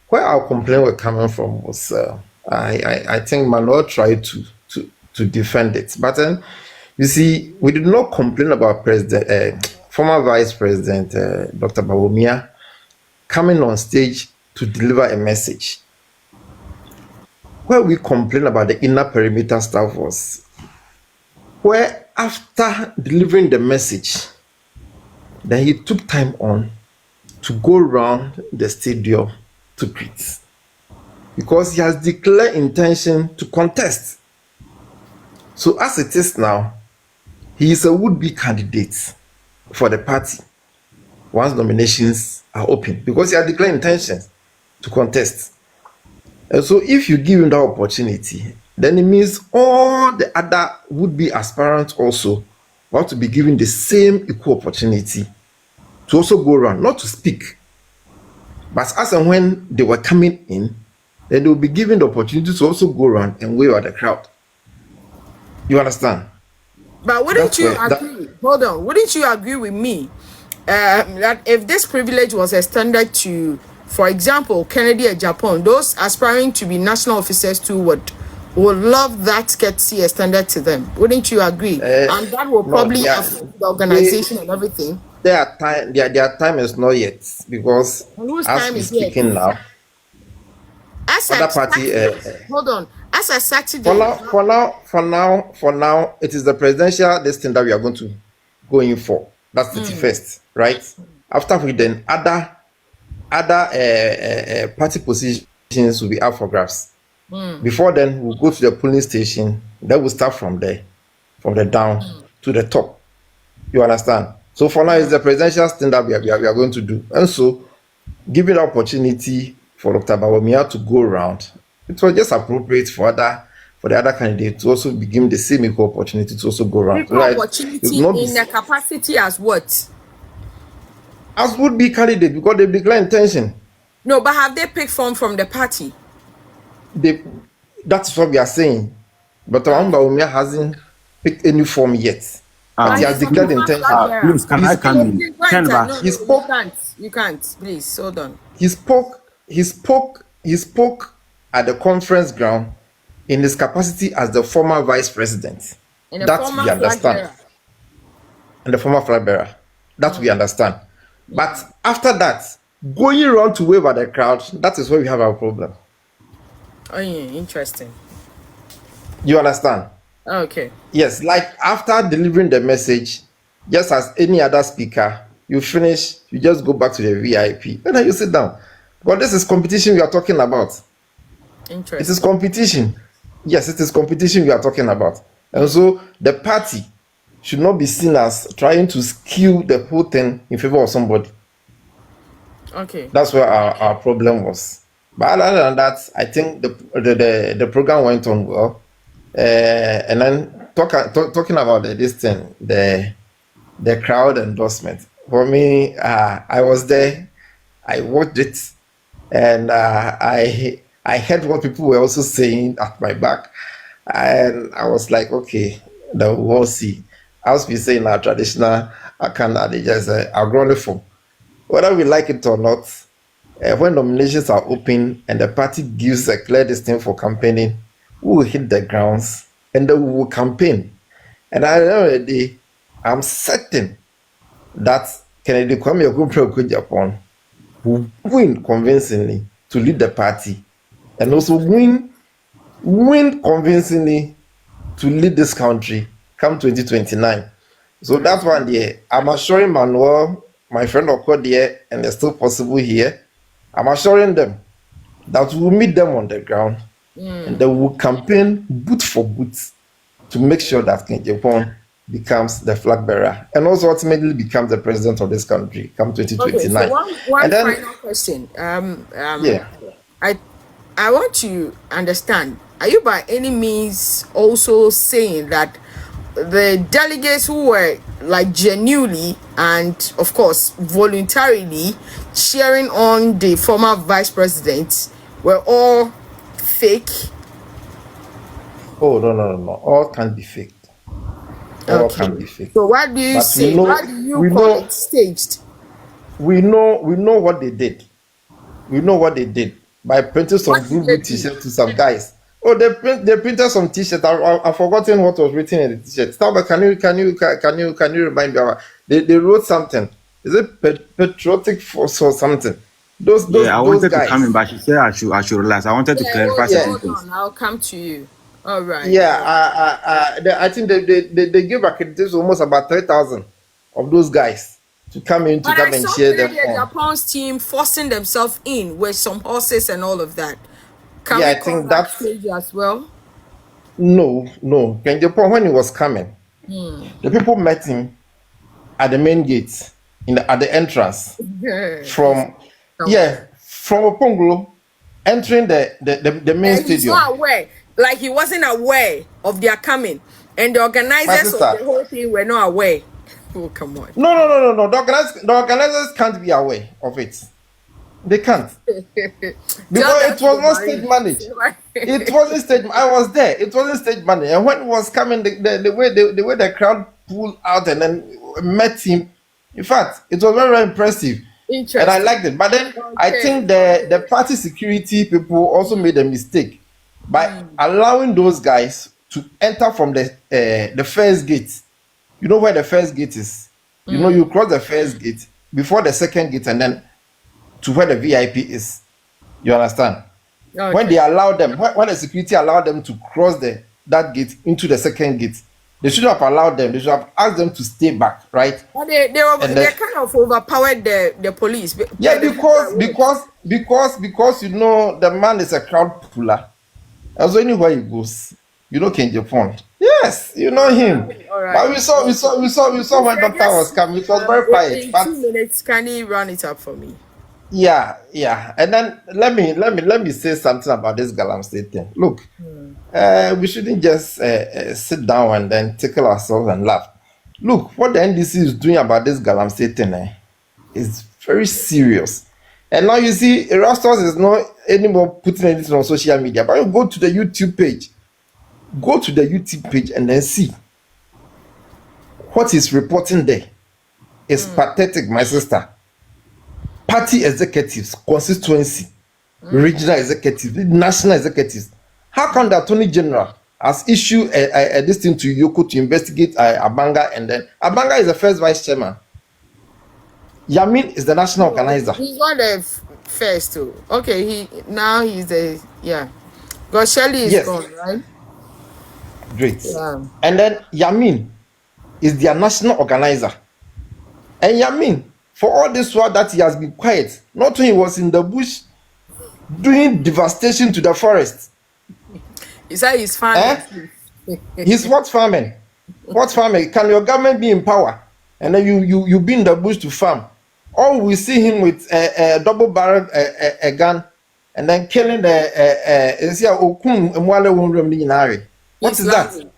where our complaint were coming from was I think Manuel tried to defend it, but then you see, we did not complain about President, former Vice President Dr. Bawumia coming on stage to deliver a message. Where we complain about the inner perimeter staff was where after delivering the message, then he took time on to go around the stadium to greet, because he has declared intention to contest. So as it is now, he is a would-be candidate for the party once nominations are open, because he has declared intentions to contest. And so if you give him that opportunity, then it means all the other would-be aspirants also want to be given the same equal opportunity to also go around, not to speak, but as and when they were coming in, then they will be given the opportunity to also go around and wave at the crowd. You understand? But wouldn't you agree? Hold on. Wouldn't you agree with me that if this privilege was extended to, for example, Kennedy and Japan, those aspiring to be national officers too would love that courtesy extended to them? Wouldn't you agree? And that will probably affect the organization and everything. Their time is not yet, because as we're speaking now, other party. Hold on. As a Saturday. For now, it is the presidential listing that we are going to go in for. That's 31st, right? After we then other party positions will be up for grabs. Before then, we'll go to the polling station. Then we'll start from there, from the down to the top. You understand? So for now, it's the presidential thing that we are going to do. And so, giving the opportunity for Dr. Bawumia to go around, it was just appropriate for the other candidate to also be given the same equal opportunity to also go around. Equal opportunity in the capacity as what? As would be candidate, because they declare intention. No, but have they picked form from the party? That's what we are saying. But Bawumia hasn't picked any form yet. But he has declared intention. Please, can I come in? You can't. Please, hold on. He spoke at the conference ground in his capacity as the former vice president. That we understand. And the former flag bearer. That we understand. But after that, going around to wave at the crowd, that is where we have our problem. Oh, yeah, interesting. You understand? Okay. Yes, like after delivering the message, just as any other speaker, you finish, you just go back to the VIP, and then you sit down. But this is competition we are talking about. Interesting. It is competition. Yes, it is competition we are talking about. And so the party should not be seen as trying to skew the whole thing in favor of somebody. Okay. That's where our problem was. But other than that, I think the program went on well. And then talking about this thing, the crowd endorsement. For me, I was there, I watched it, and I heard what people were also saying at my back, and I was like, okay, we'll see. As we say in our traditional Akanda, they just agroniform. Whether we like it or not, when nominations are open and the party gives a clear distinct for campaigning, we will hit the grounds and then we will campaign. And at the end of the day, I'm certain that Kennedy Kwame Ogunpro Japan will win convincingly to lead the party, and also win convincingly to lead this country come 2029. So that's one there. I'm assuring Manuel, my friend Oko there, and it's still possible here. I'm assuring them that we'll meet them on the ground and then we'll campaign boot for boot to make sure that King Japan becomes the flag bearer and also ultimately becomes the president of this country come 2029. Okay, so one final question. Yeah. I want to understand, are you by any means also saying that the delegates who were like genuinely and of course voluntarily cheering on the former vice president were all fake? Oh, no. All can't be faked. All can be faked. So what do you say? Why do you call it staged? We know what they did. We know what they did. by printing some What did blue they blue do? t-shirt to some guys. Oh, they printed some t-shirt. I've forgotten what was written in the t-shirt. Stalbert, can you remind me? They wrote something. Is it patriotic force or something? Yeah, I Those wanted to come in, guys. but she said I should relax. I wanted to Yeah, clarify Yeah, certain hold things. on. I'll come to you. All right. yeah. I think they give accreditation almost about 3,000 of those guys to come in to But I come and saw cheer them Kennedy on. Japan's team forcing themselves in with some horses and all of that. Can Yeah, we I call think that that's crazy as well? no. Ken Japan, when he was coming, the people met him at the main gate at the entrance He's from somewhere. yeah from Oponglo entering the main And he's stadium. not aware. Like he wasn't aware of their coming. And the My organizers of sister, the whole thing were not aware. Oh, come on. no. The organizers can't be aware of it. They can't Tell because them it to was not marry. stage managed. It wasn't stage. I was there. It wasn't stage managed. And when it was coming, the way the crowd pulled out and then met him. In fact, it was very impressive, and I Interesting. liked it. But then I Okay. think the party security people also made a mistake by allowing those guys to enter from the first gate. You know where the first gate is. You know you cross the first gate before the second gate, and then to where the VIP is. You understand? When Okay. they allow them, when the security allowed them to cross that gate into the second gate, they should have allowed them. They should have asked them to stay back, right? But And they then kind of overpowered the police. yeah, The people at work. because you know the man is a crowd puller. And so anywhere he goes, you know Ken Japan. Yes, you know him. All But right. we saw when Yeah, doctor was just coming. It was very quiet. in But 2 minutes, can you run it up for me? yeah. And then let me say something about this Galam State thing. Look, we shouldn't just sit down and then tickle ourselves and laugh. Look, what the NDC is doing about this Galam State thing is very serious. And now you see, Erastus is not anymore putting anything on social media, but you go to the YouTube page. Go to the YouTube page and then see what he's reporting there. It's pathetic, my sister. Party executives, constituency, regional executives, national executives. How come the Attorney General has issued this thing to Yoko to investigate Abanga, and then Abanga is the first vice chairman. Yamin is the national organizer. He's not the first too. Okay, he's the yeah. Because Shelley is Yes, gone, right? great. Yeah. And then Yamin is their national organizer. And Yamin, for all this while that he has been quiet, not when he was in the bush doing devastation to the forest. He said he's Eh? fine. He's what farming? What farming? Can your government be in power and then you be in the bush to farm? Or we see him with a double barrel a gun and then killing the what He's is that? lying.